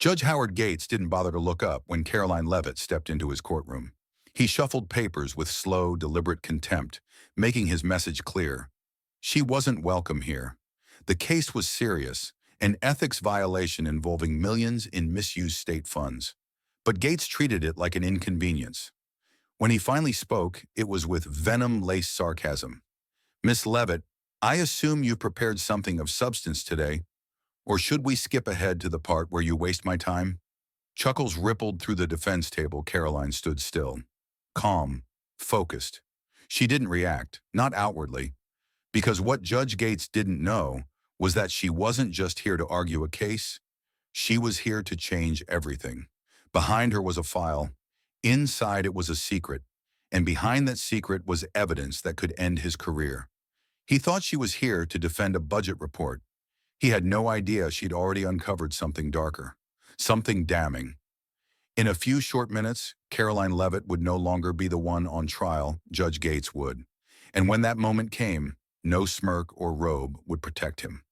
Judge Howard Gates didn't bother to look up when Caroline Levitt stepped into his courtroom. He shuffled papers with slow, deliberate contempt, making his message clear. She wasn't welcome here. The case was serious, an ethics violation involving millions in misused state funds. But Gates treated it like an inconvenience. When he finally spoke, it was with venom-laced sarcasm. "Miss Levitt, I assume you prepared something of substance today, or should we skip ahead to the part where you waste my time?" Chuckles rippled through the defense table. Caroline stood still, calm, focused. She didn't react, not outwardly, because what Judge Gates didn't know was that she wasn't just here to argue a case. She was here to change everything. Behind her was a file. Inside it was a secret, and behind that secret was evidence that could end his career. He thought she was here to defend a budget report. He had no idea she'd already uncovered something darker, something damning. In a few short minutes, Caroline Levitt would no longer be the one on trial. Judge Gates would. And when that moment came, no smirk or robe would protect him.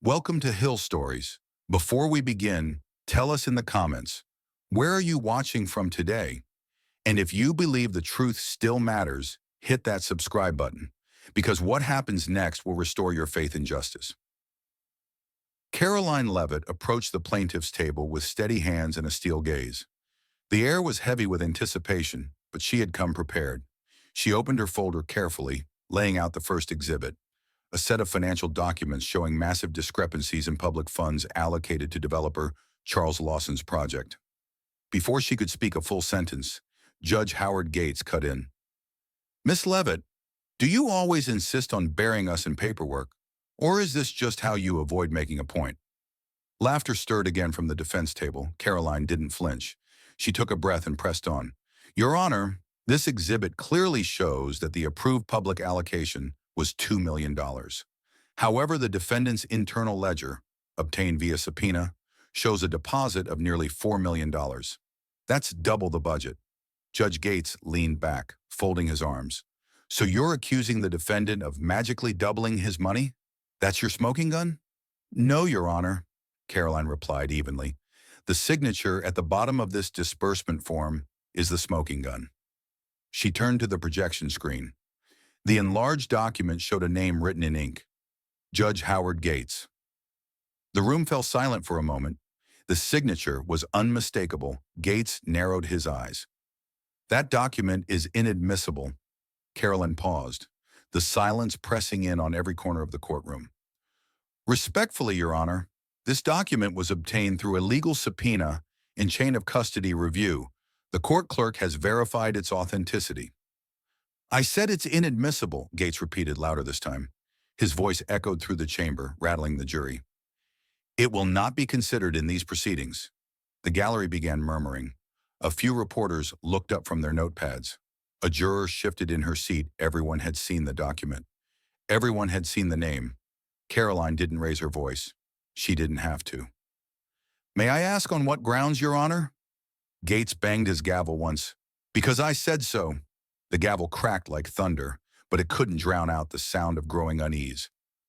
Welcome to Hill Stories. Before we begin, tell us in the comments, where are you watching from today? And if you believe the truth still matters, hit that subscribe button, because what happens next will restore your faith in justice. Caroline Levitt approached the plaintiff's table with steady hands and a steel gaze. The air was heavy with anticipation, but she had come prepared. She opened her folder carefully, laying out the first exhibit, a set of financial documents showing massive discrepancies in public funds allocated to developer Charles Lawson's project. Before she could speak a full sentence, Judge Howard Gates cut in. "Miss Levitt, do you always insist on burying us in paperwork, or is this just how you avoid making a point?" Laughter stirred again from the defense table. Caroline didn't flinch. She took a breath and pressed on. "Your Honor, this exhibit clearly shows that the approved public allocation was $2 million. However, the defendant's internal ledger, obtained via subpoena, shows a deposit of nearly $4 million. That's double the budget." Judge Gates leaned back, folding his arms. "So you're accusing the defendant of magically doubling his money? That's your smoking gun?" "No, Your Honor," Caroline replied evenly. "The signature at the bottom of this disbursement form is the smoking gun." She turned to the projection screen. The enlarged document showed a name written in ink. Judge Howard Gates. The room fell silent for a moment. The signature was unmistakable. Gates narrowed his eyes. "That document is inadmissible." Caroline paused, the silence pressing in on every corner of the courtroom. "Respectfully, Your Honor, this document was obtained through a legal subpoena and chain of custody review. The court clerk has verified its authenticity." "I said it's inadmissible," Gates repeated louder this time. His voice echoed through the chamber, rattling the jury. "It will not be considered in these proceedings." The gallery began murmuring. A few reporters looked up from their notepads. A juror shifted in her seat. Everyone had seen the document. Everyone had seen the name. Caroline didn't raise her voice. She didn't have to. "May I ask on what grounds, Your Honor?" Gates banged his gavel once. "Because I said so." The gavel cracked like thunder, but it couldn't drown out the sound of growing unease.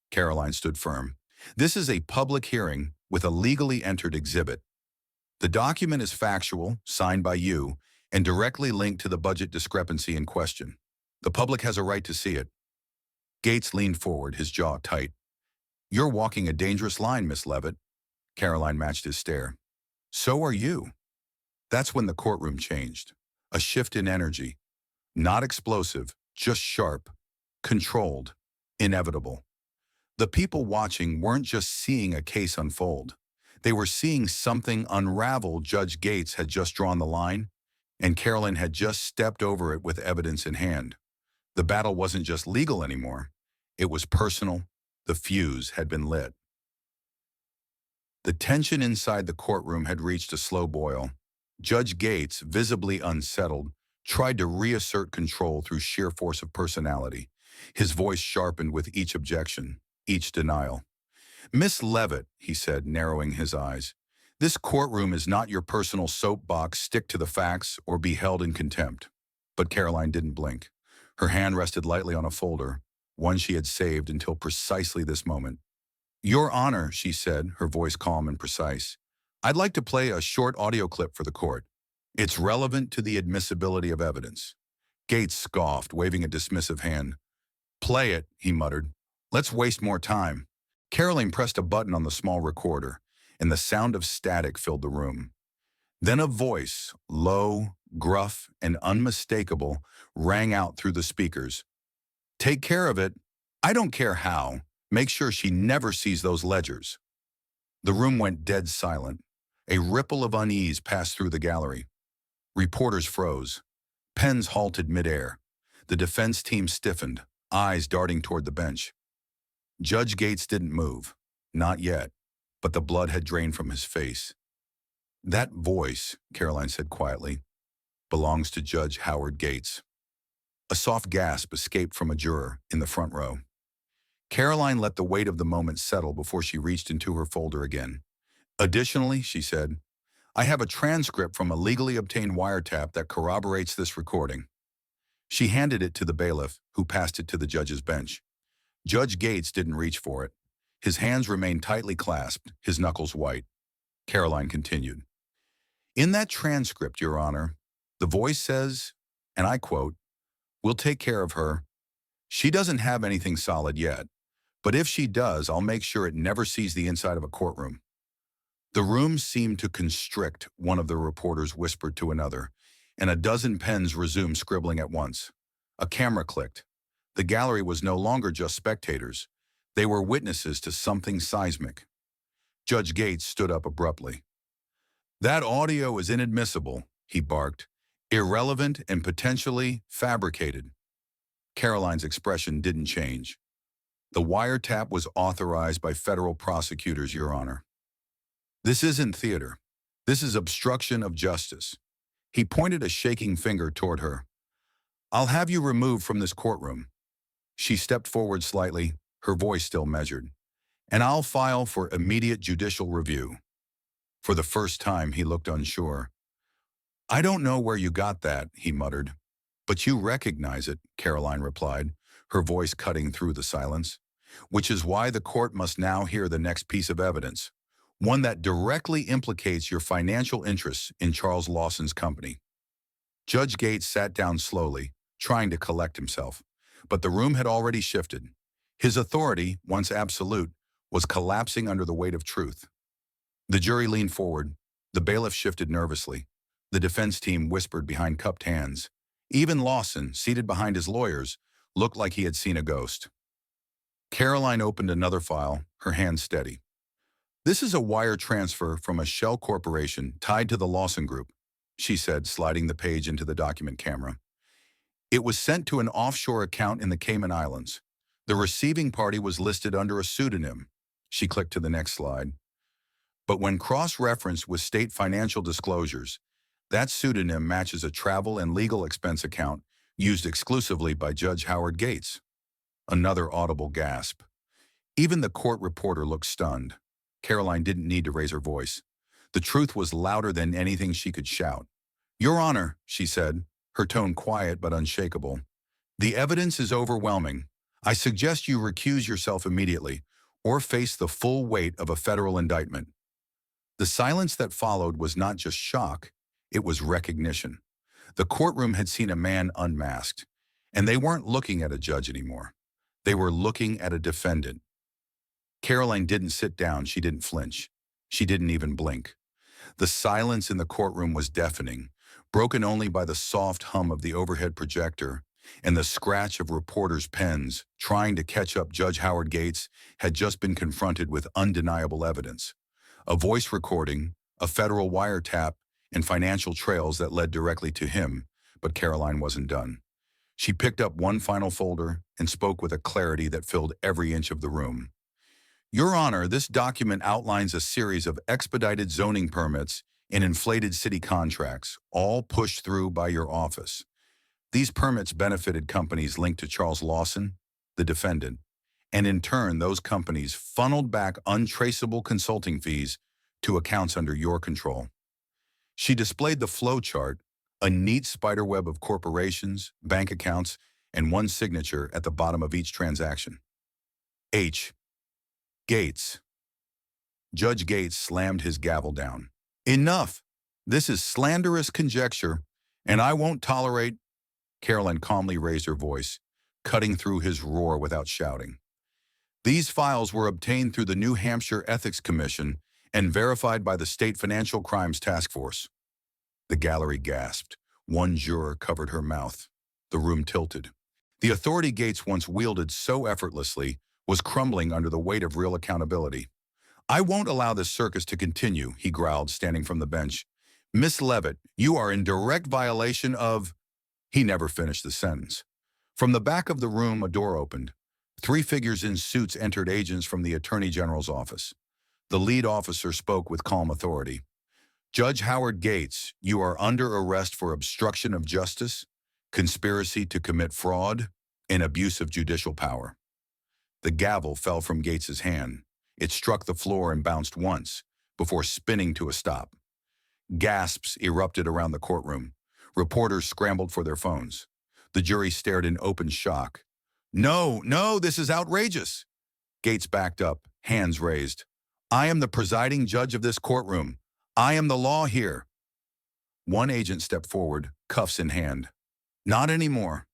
Caroline stood firm. "This is a public hearing with a legally entered exhibit. The document is factual, signed by you, and directly linked to the budget discrepancy in question. The public has a right to see it." Gates leaned forward, his jaw tight. "You're walking a dangerous line, Miss Levitt." Caroline matched his stare. "So are you." That's when the courtroom changed. A shift in energy. Not explosive, just sharp, controlled, inevitable. The people watching weren't just seeing a case unfold. They were seeing something unravel. Judge Gates had just drawn the line, and Caroline had just stepped over it with evidence in hand. The battle wasn't just legal anymore. It was personal. The fuse had been lit. The tension inside the courtroom had reached a slow boil. Judge Gates, visibly unsettled, tried to reassert control through sheer force of personality. His voice sharpened with each objection, each denial. "Miss Levitt," he said, narrowing his eyes, "this courtroom is not your personal soapbox. Stick to the facts or be held in contempt." But Caroline didn't blink. Her hand rested lightly on a folder, one she had saved until precisely this moment. "Your Honor," she said, her voice calm and precise, I'd like to play a short audio clip for the court. It's relevant to the admissibility of evidence. Gates scoffed, waving a dismissive hand. Play it, he muttered. Let's waste more time. Caroline pressed a button on the small recorder, and the sound of static filled the room. Then a voice, low, gruff, and unmistakable, rang out through the speakers. Take care of it. I don't care how. Make sure she never sees those ledgers. The room went dead silent. A ripple of unease passed through the gallery. Reporters froze. Pens halted midair. The defense team stiffened, eyes darting toward the bench. Judge Gates didn't move. Not yet. But the blood had drained from his face. That voice, Caroline said quietly, belongs to Judge Howard Gates. A soft gasp escaped from a juror in the front row. Caroline let the weight of the moment settle before she reached into her folder again. Additionally, she said, I have a transcript from a legally obtained wiretap that corroborates this recording. She handed it to the bailiff, who passed it to the judge's bench. Judge Gates didn't reach for it. His hands remained tightly clasped, his knuckles white. Caroline continued. In that transcript, Your Honor, the voice says, and I quote, "We'll take care of her. She doesn't have anything solid yet, but if she does, I'll make sure it never sees the inside of a courtroom." The room seemed to constrict, one of the reporters whispered to another, and a dozen pens resumed scribbling at once. A camera clicked. The gallery was no longer just spectators. They were witnesses to something seismic. Judge Gates stood up abruptly. That audio is inadmissible, he barked. Irrelevant and potentially fabricated. Caroline's expression didn't change. The wiretap was authorized by federal prosecutors, Your Honor. This isn't theater. This is obstruction of justice. He pointed a shaking finger toward her. I'll have you removed from this courtroom. She stepped forward slightly, her voice still measured. And I'll file for immediate judicial review. For the first time, he looked unsure. I don't know where you got that, he muttered. But you recognize it, Caroline replied, her voice cutting through the silence. Which is why the court must now hear the next piece of evidence, one that directly implicates your financial interests in Charles Lawson's company. Judge Gates sat down slowly, trying to collect himself, but the room had already shifted. His authority, once absolute, was collapsing under the weight of truth. The jury leaned forward. The bailiff shifted nervously. The defense team whispered behind cupped hands. Even Lawson, seated behind his lawyers, looked like he had seen a ghost. Caroline opened another file, her hand steady. This is a wire transfer from a shell corporation tied to the Lawson Group, she said, sliding the page into the document camera. It was sent to an offshore account in the Cayman Islands. The receiving party was listed under a pseudonym. She clicked to the next slide. But when cross-referenced with state financial disclosures, that pseudonym matches a travel and legal expense account used exclusively by Judge Howard Gates. Another audible gasp. Even the court reporter looked stunned. Caroline didn't need to raise her voice. The truth was louder than anything she could shout. Your Honor, she said, her tone quiet but unshakable. The evidence is overwhelming. I suggest you recuse yourself immediately or face the full weight of a federal indictment. The silence that followed was not just shock, it was recognition. The courtroom had seen a man unmasked, and they weren't looking at a judge anymore. They were looking at a defendant. Caroline didn't sit down, she didn't flinch. She didn't even blink. The silence in the courtroom was deafening, broken only by the soft hum of the overhead projector, and the scratch of reporters' pens trying to catch up. Judge Howard Gates had just been confronted with undeniable evidence. A voice recording, a federal wiretap, and financial trails that led directly to him, but Caroline wasn't done. She picked up one final folder and spoke with a clarity that filled every inch of the room. Your Honor, this document outlines a series of expedited zoning permits and inflated city contracts, all pushed through by your office. These permits benefited companies linked to Charles Lawson, the defendant, and in turn, those companies funneled back untraceable consulting fees to accounts under your control. She displayed the flow chart, a neat spiderweb of corporations, bank accounts, and one signature at the bottom of each transaction. H. Gates. Judge Gates slammed his gavel down. Enough! This is slanderous conjecture, and I won't tolerate— Caroline calmly raised her voice, cutting through his roar without shouting. These files were obtained through the New Hampshire Ethics Commission and verified by the State Financial Crimes Task Force. The gallery gasped. One juror covered her mouth. The room tilted. The authority Gates once wielded so effortlessly was crumbling under the weight of real accountability. I won't allow this circus to continue, he growled, standing from the bench. Miss Levitt, you are in direct violation of— He never finished the sentence. From the back of the room, a door opened. 3 figures in suits entered, agents from the Attorney General's office. The lead officer spoke with calm authority. Judge Howard Gates, you are under arrest for obstruction of justice, conspiracy to commit fraud, and abuse of judicial power. The gavel fell from Gates's hand. It struck the floor and bounced once, before spinning to a stop. Gasps erupted around the courtroom. Reporters scrambled for their phones. The jury stared in open shock. No, no, this is outrageous. Gates backed up, hands raised. I am the presiding judge of this courtroom. I am the law here. One agent stepped forward, cuffs in hand. Not anymore.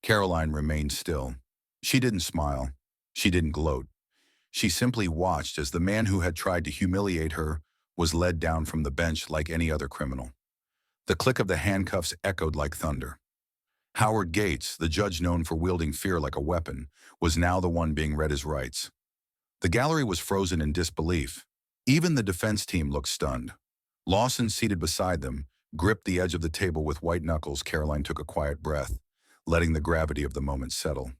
Caroline remained still. She didn't smile. She didn't gloat. She simply watched as the man who had tried to humiliate her was led down from the bench like any other criminal. The click of the handcuffs echoed like thunder. Howard Gates, the judge known for wielding fear like a weapon, was now the one being read his rights. The gallery was frozen in disbelief. Even the defense team looked stunned. Lawson, seated beside them, gripped the edge of the table with white knuckles. Caroline took a quiet breath, letting the gravity of the moment settle.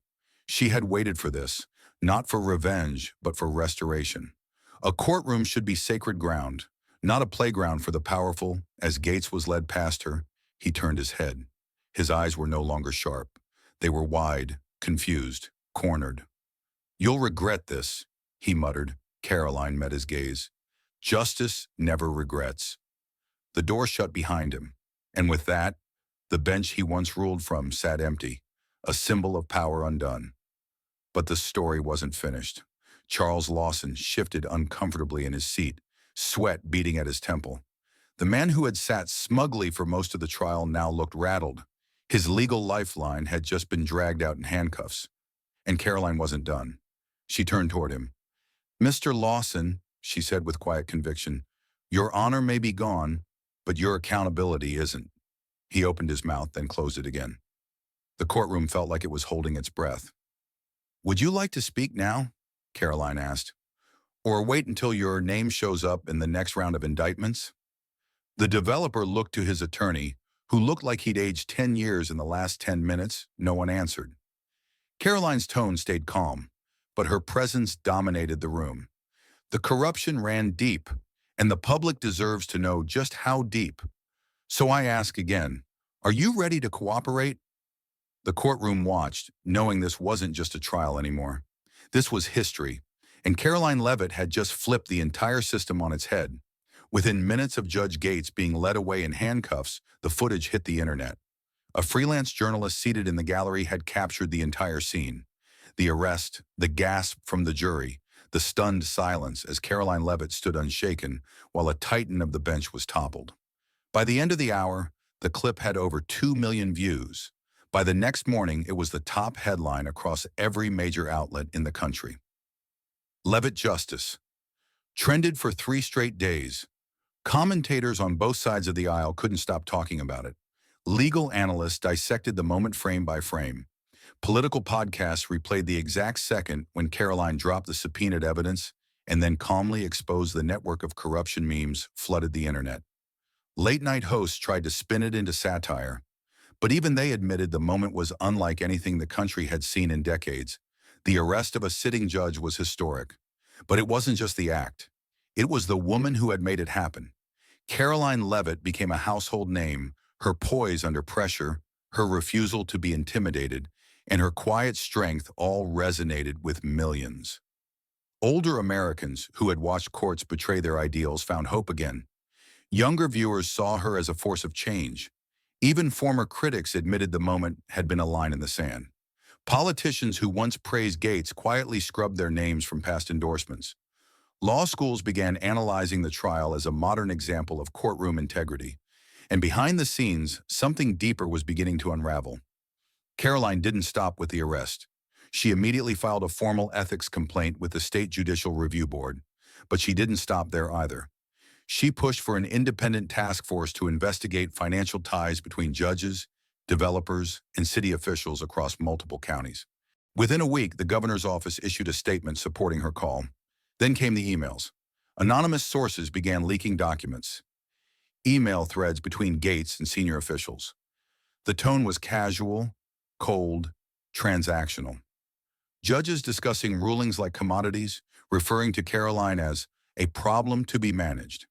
She had waited for this, not for revenge, but for restoration. A courtroom should be sacred ground, not a playground for the powerful. As Gates was led past her, he turned his head. His eyes were no longer sharp. They were wide, confused, cornered. You'll regret this, he muttered. Caroline met his gaze. Justice never regrets. The door shut behind him, and with that, the bench he once ruled from sat empty, a symbol of power undone. But the story wasn't finished. Charles Lawson shifted uncomfortably in his seat, sweat beating at his temple. The man who had sat smugly for most of the trial now looked rattled. His legal lifeline had just been dragged out in handcuffs. And Caroline wasn't done. She turned toward him. Mr. Lawson, she said with quiet conviction, your honor may be gone, but your accountability isn't. He opened his mouth, then closed it again. The courtroom felt like it was holding its breath. Would you like to speak now? Caroline asked. Or wait until your name shows up in the next round of indictments? The developer looked to his attorney, who looked like he'd aged 10 years in the last 10 minutes. No one answered. Caroline's tone stayed calm, but her presence dominated the room. The corruption ran deep, and the public deserves to know just how deep. So I ask again, are you ready to cooperate? The courtroom watched, knowing this wasn't just a trial anymore. This was history, and Caroline Levitt had just flipped the entire system on its head. Within minutes of Judge Gates being led away in handcuffs, the footage hit the internet. A freelance journalist seated in the gallery had captured the entire scene. The arrest, the gasp from the jury, the stunned silence as Caroline Levitt stood unshaken while a titan of the bench was toppled. By the end of the hour, the clip had over 2 million views. By the next morning, it was the top headline across every major outlet in the country. Levitt Justice trended for 3 straight days. Commentators on both sides of the aisle couldn't stop talking about it. Legal analysts dissected the moment frame by frame. Political podcasts replayed the exact second when Caroline dropped the subpoenaed evidence and then calmly exposed the network of corruption memes flooded the internet. Late-night hosts tried to spin it into satire, but even they admitted the moment was unlike anything the country had seen in decades. The arrest of a sitting judge was historic, but it wasn't just the act. It was the woman who had made it happen. Caroline Levitt became a household name, her poise under pressure, her refusal to be intimidated, and her quiet strength all resonated with millions. Older Americans who had watched courts betray their ideals found hope again. Younger viewers saw her as a force of change. Even former critics admitted the moment had been a line in the sand. Politicians who once praised Gates quietly scrubbed their names from past endorsements. Law schools began analyzing the trial as a modern example of courtroom integrity, and behind the scenes, something deeper was beginning to unravel. Caroline didn't stop with the arrest. She immediately filed a formal ethics complaint with the State Judicial Review Board, but she didn't stop there either. She pushed for an independent task force to investigate financial ties between judges, developers, and city officials across multiple counties. Within a week, the governor's office issued a statement supporting her call. Then came the emails. Anonymous sources began leaking documents, email threads between Gates and senior officials. The tone was casual, cold, transactional. Judges discussing rulings like commodities, referring to Caroline as a problem to be managed.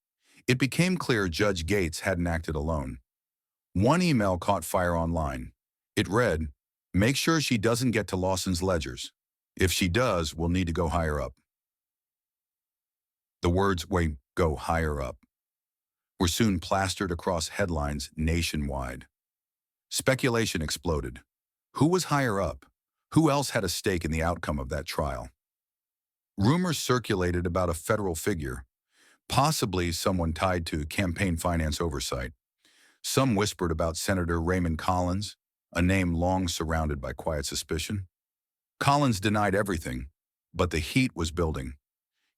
It became clear Judge Gates hadn't acted alone. One email caught fire online. It read, "Make sure she doesn't get to Lawson's ledgers. If she does, we'll need to go higher up." The words, "Wait, go higher up," were soon plastered across headlines nationwide. Speculation exploded. Who was higher up? Who else had a stake in the outcome of that trial? Rumors circulated about a federal figure, possibly someone tied to campaign finance oversight. Some whispered about Senator Raymond Collins, a name long surrounded by quiet suspicion. Collins denied everything, but the heat was building.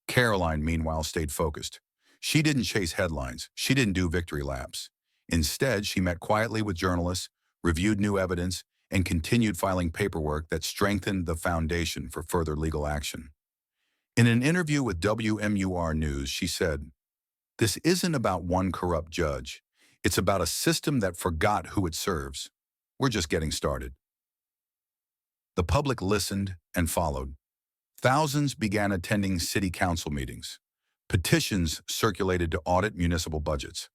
Caroline, meanwhile, stayed focused. She didn't chase headlines. She didn't do victory laps. Instead, she met quietly with journalists, reviewed new evidence, and continued filing paperwork that strengthened the foundation for further legal action. In an interview with WMUR News, she said, "This isn't about one corrupt judge. It's about a system that forgot who it serves. We're just getting started." The public listened and followed. Thousands began attending city council meetings. Petitions circulated to audit municipal budgets.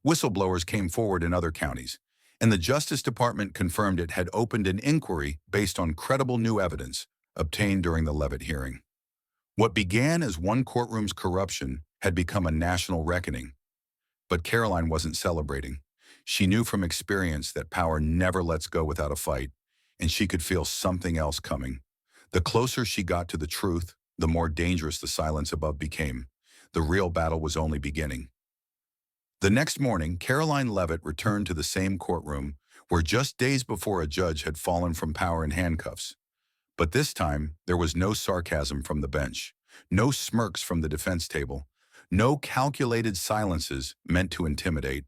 Whistleblowers came forward in other counties, and the Justice Department confirmed it had opened an inquiry based on credible new evidence obtained during the Levitt hearing. What began as one courtroom's corruption had become a national reckoning. But Caroline wasn't celebrating. She knew from experience that power never lets go without a fight, and she could feel something else coming. The closer she got to the truth, the more dangerous the silence above became. The real battle was only beginning. The next morning, Caroline Levitt returned to the same courtroom where just days before a judge had fallen from power in handcuffs. But this time, there was no sarcasm from the bench, no smirks from the defense table, no calculated silences meant to intimidate.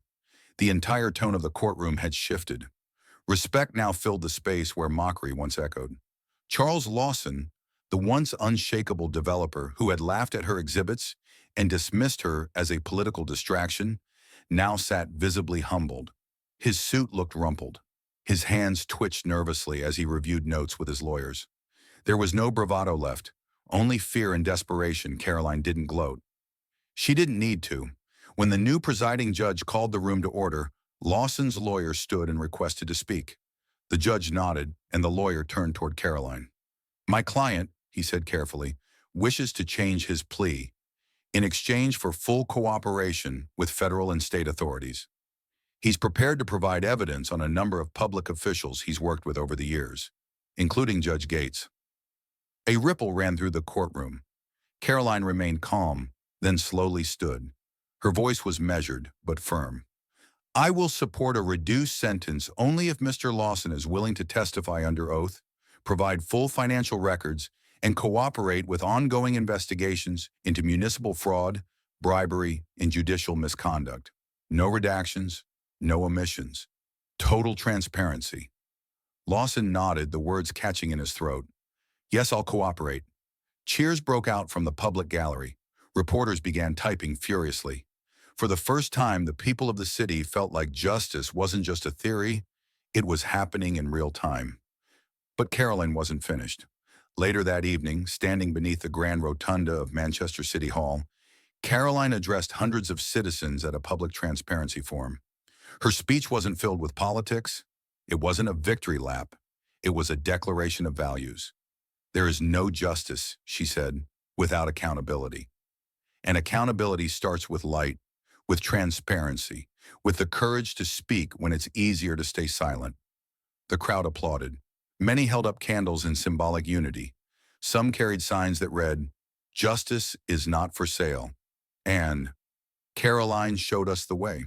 The entire tone of the courtroom had shifted. Respect now filled the space where mockery once echoed. Charles Lawson, the once unshakable developer who had laughed at her exhibits and dismissed her as a political distraction, now sat visibly humbled. His suit looked rumpled. His hands twitched nervously as he reviewed notes with his lawyers. There was no bravado left, only fear and desperation. Caroline didn't gloat. She didn't need to. When the new presiding judge called the room to order, Lawson's lawyer stood and requested to speak. The judge nodded, and the lawyer turned toward Caroline. "My client," he said carefully, "wishes to change his plea in exchange for full cooperation with federal and state authorities. He's prepared to provide evidence on a number of public officials he's worked with over the years, including Judge Gates." A ripple ran through the courtroom. Caroline remained calm, then slowly stood. Her voice was measured but firm. "I will support a reduced sentence only if Mr. Lawson is willing to testify under oath, provide full financial records, and cooperate with ongoing investigations into municipal fraud, bribery, and judicial misconduct. No redactions, no omissions. Total transparency." Lawson nodded, the words catching in his throat. "Yes, I'll cooperate." Cheers broke out from the public gallery. Reporters began typing furiously. For the first time, the people of the city felt like justice wasn't just a theory, it was happening in real time. But Caroline wasn't finished. Later that evening, standing beneath the grand rotunda of Manchester City Hall, Caroline addressed hundreds of citizens at a public transparency forum. Her speech wasn't filled with politics. It wasn't a victory lap. It was a declaration of values. "There is no justice," she said, "without accountability. And accountability starts with light, with transparency, with the courage to speak when it's easier to stay silent." The crowd applauded. Many held up candles in symbolic unity. Some carried signs that read, Justice is not for sale. And Caroline showed us the way.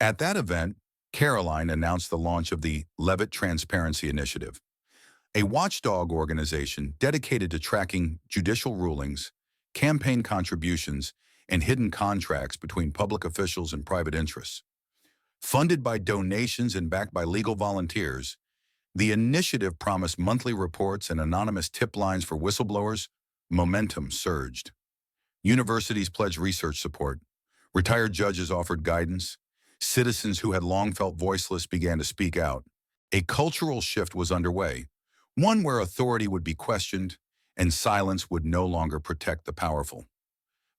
At that event, Caroline announced the launch of the Levitt Transparency Initiative, a watchdog organization dedicated to tracking judicial rulings, campaign contributions, and hidden contracts between public officials and private interests. Funded by donations and backed by legal volunteers, the initiative promised monthly reports and anonymous tip lines for whistleblowers. Momentum surged. Universities pledged research support. Retired judges offered guidance. Citizens who had long felt voiceless began to speak out. A cultural shift was underway, one where authority would be questioned and silence would no longer protect the powerful.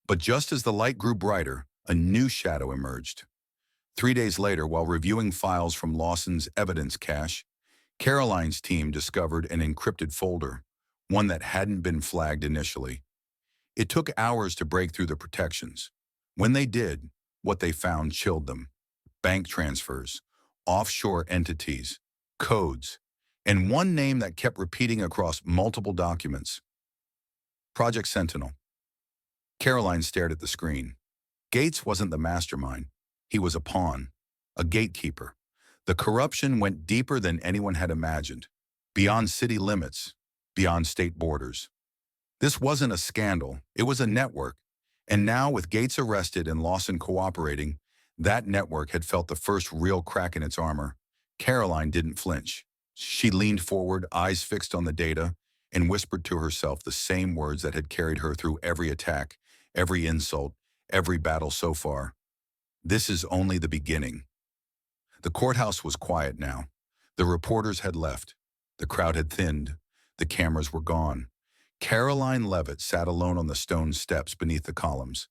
But just as the light grew brighter, a new shadow emerged. 3 days later, while reviewing files from Lawson's evidence cache, Caroline's team discovered an encrypted folder, one that hadn't been flagged initially. It took hours to break through the protections. When they did, what they found chilled them. Bank transfers, offshore entities, codes, and one name that kept repeating across multiple documents. Project Sentinel. Caroline stared at the screen. Gates wasn't the mastermind. He was a pawn, a gatekeeper. The corruption went deeper than anyone had imagined, beyond city limits, beyond state borders. This wasn't a scandal, it was a network. And now, with Gates arrested and Lawson cooperating, that network had felt the first real crack in its armor. Caroline didn't flinch. She leaned forward, eyes fixed on the data, and whispered to herself the same words that had carried her through every attack, every insult, every battle so far. This is only the beginning. The courthouse was quiet now. The reporters had left. The crowd had thinned. The cameras were gone. Caroline Levitt sat alone on the stone steps beneath the columns,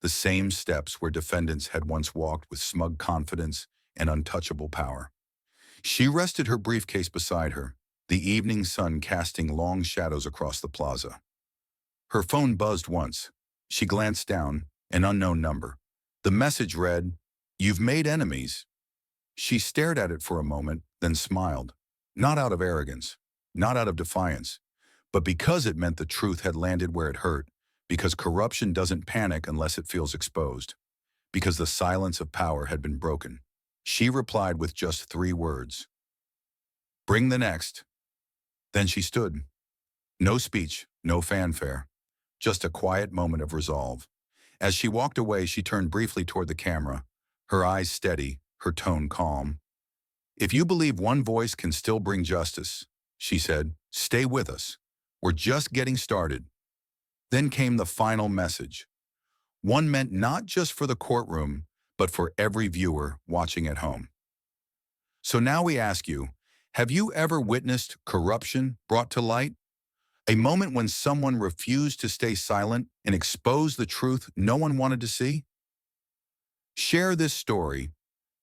the same steps where defendants had once walked with smug confidence and untouchable power. She rested her briefcase beside her, the evening sun casting long shadows across the plaza. Her phone buzzed once. She glanced down, an unknown number. The message read, "You've made enemies." She stared at it for a moment, then smiled, not out of arrogance, not out of defiance, but because it meant the truth had landed where it hurt, because corruption doesn't panic unless it feels exposed, because the silence of power had been broken. She replied with just 3 words. "Bring the next." Then she stood. No speech, no fanfare, just a quiet moment of resolve. As she walked away, she turned briefly toward the camera, her eyes steady, her tone calm. "If you believe one voice can still bring justice," she said, "stay with us. We're just getting started." Then came the final message. One meant not just for the courtroom, but for every viewer watching at home. So now we ask you, have you ever witnessed corruption brought to light? A moment when someone refused to stay silent and expose the truth no one wanted to see? Share this story.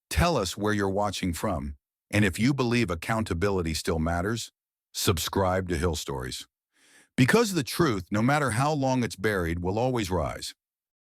Tell us where you're watching from. And if you believe accountability still matters, subscribe to Hill Stories. Because the truth, no matter how long it's buried, will always rise.